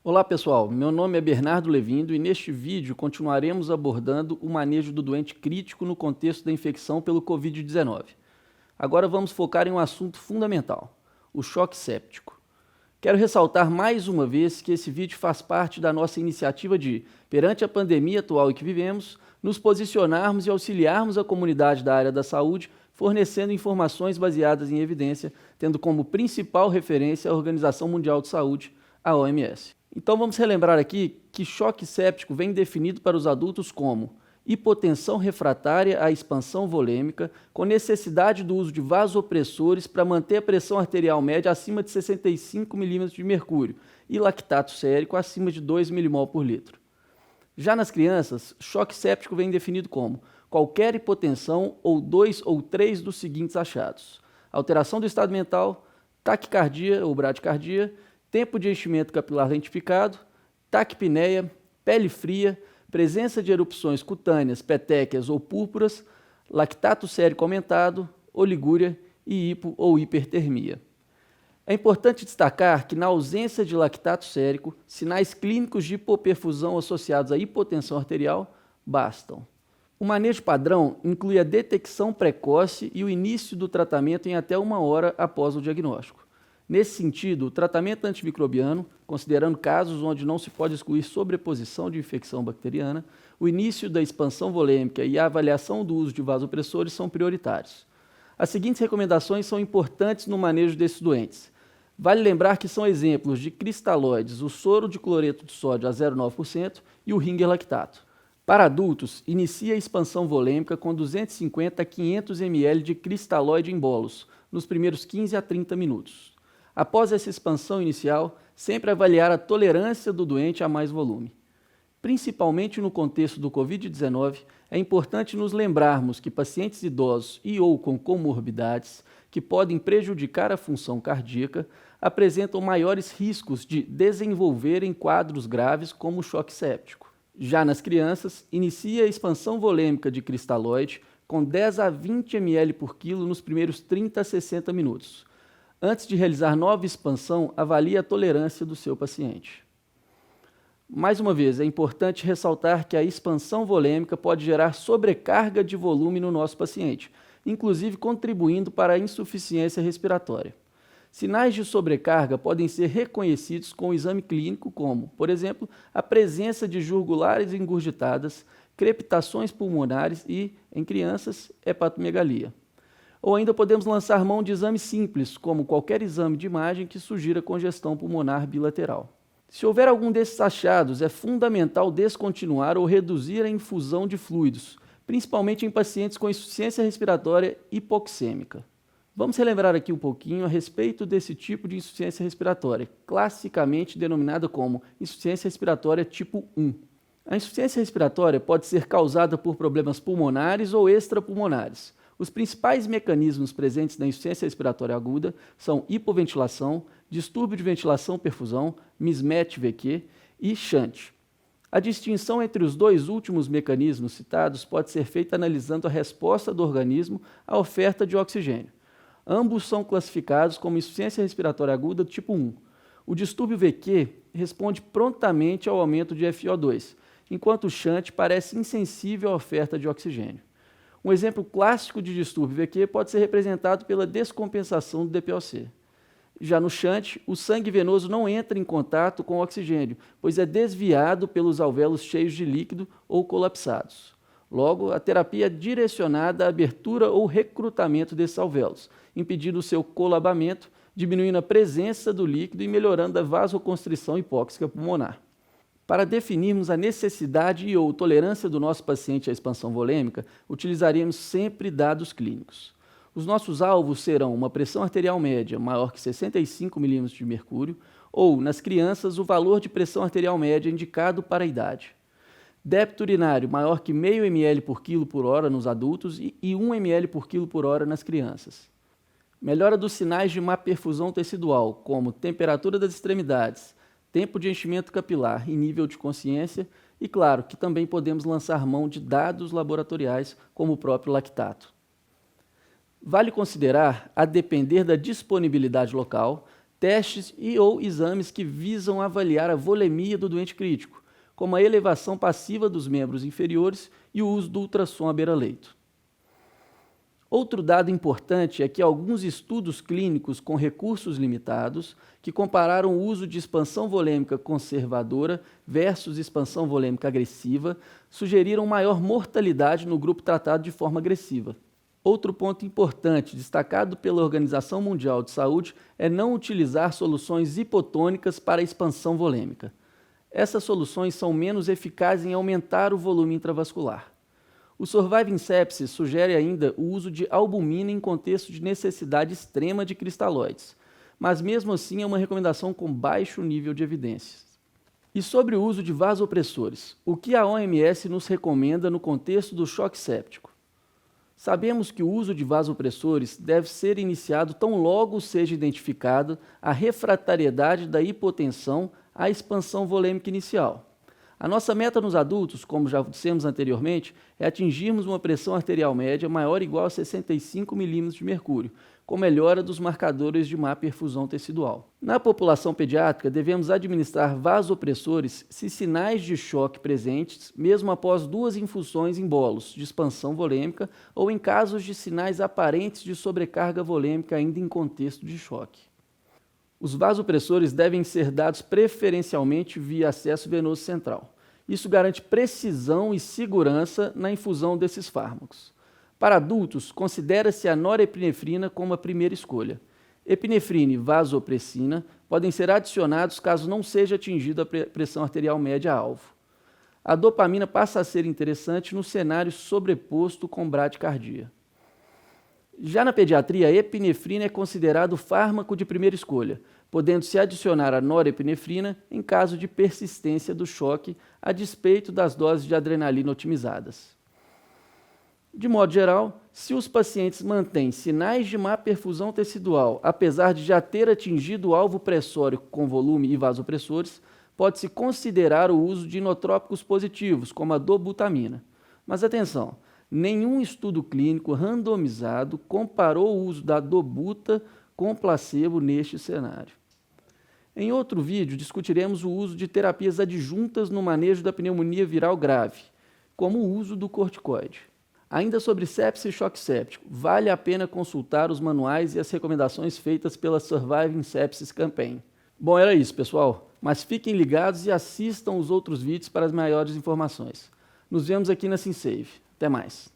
Olá pessoal, meu nome é Bernardo Levindo e neste vídeo continuaremos abordando o manejo do doente crítico no contexto da infecção pelo Covid-19. Agora vamos focar em um assunto fundamental, o choque séptico. Quero ressaltar mais uma vez que esse vídeo faz parte da nossa iniciativa de, perante a pandemia atual em que vivemos, nos posicionarmos e auxiliarmos a comunidade da área da saúde, fornecendo informações baseadas em evidência, tendo como principal referência a Organização Mundial de Saúde, a OMS. Então vamos relembrar aqui que choque séptico vem definido para os adultos como hipotensão refratária à expansão volêmica, com necessidade do uso de vasopressores para manter a pressão arterial média acima de 65 milímetros de mercúrio e lactato sérico acima de 2 milimol por litro. Já nas crianças, choque séptico vem definido como qualquer hipotensão ou 2 ou 3 dos seguintes achados: alteração do estado mental, taquicardia ou bradicardia, tempo de enchimento capilar lentificado, taquipneia, pele fria, presença de erupções cutâneas, petéquias ou púrpuras, lactato sérico aumentado, oligúria e hipo ou hipertermia. É importante destacar que, na ausência de lactato sérico, sinais clínicos de hipoperfusão associados à hipotensão arterial bastam. O manejo padrão inclui a detecção precoce e o início do tratamento em até 1 hora após o diagnóstico. Nesse sentido, o tratamento antimicrobiano, considerando casos onde não se pode excluir sobreposição de infecção bacteriana, o início da expansão volêmica e a avaliação do uso de vasopressores são prioritários. As seguintes recomendações são importantes no manejo desses doentes. Vale lembrar que são exemplos de cristalóides o soro de cloreto de sódio a 0,9% e o Ringer lactato. Para adultos, inicie a expansão volêmica com 250 a 500 ml de cristalóide em bolos, nos primeiros 15 a 30 minutos. Após essa expansão inicial, sempre avaliar a tolerância do doente a mais volume. Principalmente no contexto do Covid-19, é importante nos lembrarmos que pacientes idosos e ou com comorbidades que podem prejudicar a função cardíaca apresentam maiores riscos de desenvolverem quadros graves como o choque séptico. Já nas crianças, inicie a expansão volêmica de cristalóide com 10 a 20 ml por quilo nos primeiros 30 a 60 minutos. Antes de realizar nova expansão, avalie a tolerância do seu paciente. Mais uma vez, é importante ressaltar que a expansão volêmica pode gerar sobrecarga de volume no nosso paciente, inclusive contribuindo para a insuficiência respiratória. Sinais de sobrecarga podem ser reconhecidos com o exame clínico, como, por exemplo, a presença de jugulares engurgitadas, crepitações pulmonares e, em crianças, hepatomegalia. Ou ainda podemos lançar mão de exames simples, como qualquer exame de imagem que sugira congestão pulmonar bilateral. Se houver algum desses achados, é fundamental descontinuar ou reduzir a infusão de fluidos, principalmente em pacientes com insuficiência respiratória hipoxêmica. Vamos relembrar aqui um pouquinho a respeito desse tipo de insuficiência respiratória, classicamente denominada como insuficiência respiratória tipo 1. A insuficiência respiratória pode ser causada por problemas pulmonares ou extrapulmonares. Os principais mecanismos presentes na insuficiência respiratória aguda são hipoventilação, distúrbio de ventilação-perfusão, mismatch-VQ e shunt. A distinção entre os dois últimos mecanismos citados pode ser feita analisando a resposta do organismo à oferta de oxigênio. Ambos são classificados como insuficiência respiratória aguda tipo 1. O distúrbio VQ responde prontamente ao aumento de FiO2, enquanto o shunt parece insensível à oferta de oxigênio. Um exemplo clássico de distúrbio VQ pode ser representado pela descompensação do DPOC. Já no shunt, o sangue venoso não entra em contato com o oxigênio, pois é desviado pelos alvéolos cheios de líquido ou colapsados. Logo, a terapia é direcionada à abertura ou recrutamento desses alvéolos, impedindo o seu colabamento, diminuindo a presença do líquido e melhorando a vasoconstrição hipóxica pulmonar. Para definirmos a necessidade e ou tolerância do nosso paciente à expansão volêmica, utilizaremos sempre dados clínicos. Os nossos alvos serão uma pressão arterial média maior que 65 milímetros de mercúrio ou, nas crianças, o valor de pressão arterial média indicado para a idade. Débito urinário maior que 0,5 ml por quilo por hora nos adultos e 1 ml por quilo por hora nas crianças. Melhora dos sinais de má perfusão tecidual, como temperatura das extremidades, tempo de enchimento capilar e nível de consciência, e claro que também podemos lançar mão de dados laboratoriais, como o próprio lactato. Vale considerar, a depender da disponibilidade local, testes e ou exames que visam avaliar a volemia do doente crítico, como a elevação passiva dos membros inferiores e o uso do ultrassom à beira-leito. Outro dado importante é que alguns estudos clínicos com recursos limitados, que compararam o uso de expansão volêmica conservadora versus expansão volêmica agressiva, sugeriram maior mortalidade no grupo tratado de forma agressiva. Outro ponto importante, destacado pela Organização Mundial de Saúde, é não utilizar soluções hipotônicas para a expansão volêmica. Essas soluções são menos eficazes em aumentar o volume intravascular. O Surviving Sepsis sugere ainda o uso de albumina em contexto de necessidade extrema de cristalóides, mas mesmo assim é uma recomendação com baixo nível de evidências. E sobre o uso de vasopressores, o que a OMS nos recomenda no contexto do choque séptico? Sabemos que o uso de vasopressores deve ser iniciado tão logo seja identificada a refratariedade da hipotensão à expansão volêmica inicial. A nossa meta nos adultos, como já dissemos anteriormente, é atingirmos uma pressão arterial média maior ou igual a 65 milímetros de mercúrio, com melhora dos marcadores de má perfusão tecidual. Na população pediátrica, devemos administrar vasopressores se sinais de choque presentes, mesmo após 2 infusões em bolos de expansão volêmica ou em casos de sinais aparentes de sobrecarga volêmica ainda em contexto de choque. Os vasopressores devem ser dados preferencialmente via acesso venoso central. Isso garante precisão e segurança na infusão desses fármacos. Para adultos, considera-se a norepinefrina como a primeira escolha. Epinefrina e vasopressina podem ser adicionados caso não seja atingida a pressão arterial média-alvo. A dopamina passa a ser interessante no cenário sobreposto com bradicardia. Já na pediatria, a epinefrina é considerado fármaco de primeira escolha, podendo-se adicionar a norepinefrina em caso de persistência do choque, a despeito das doses de adrenalina otimizadas. De modo geral, se os pacientes mantêm sinais de má perfusão tecidual, apesar de já ter atingido o alvo pressório com volume e vasopressores, pode-se considerar o uso de inotrópicos positivos, como a dobutamina. Mas atenção! Nenhum estudo clínico randomizado comparou o uso da dobuta com placebo neste cenário. Em outro vídeo, discutiremos o uso de terapias adjuntas no manejo da pneumonia viral grave, como o uso do corticoide. Ainda sobre sepsis e choque séptico, vale a pena consultar os manuais e as recomendações feitas pela Surviving Sepsis Campaign. Bom, era isso, pessoal, mas fiquem ligados e assistam os outros vídeos para as maiores informações. Nos vemos aqui na SimSave. Até mais.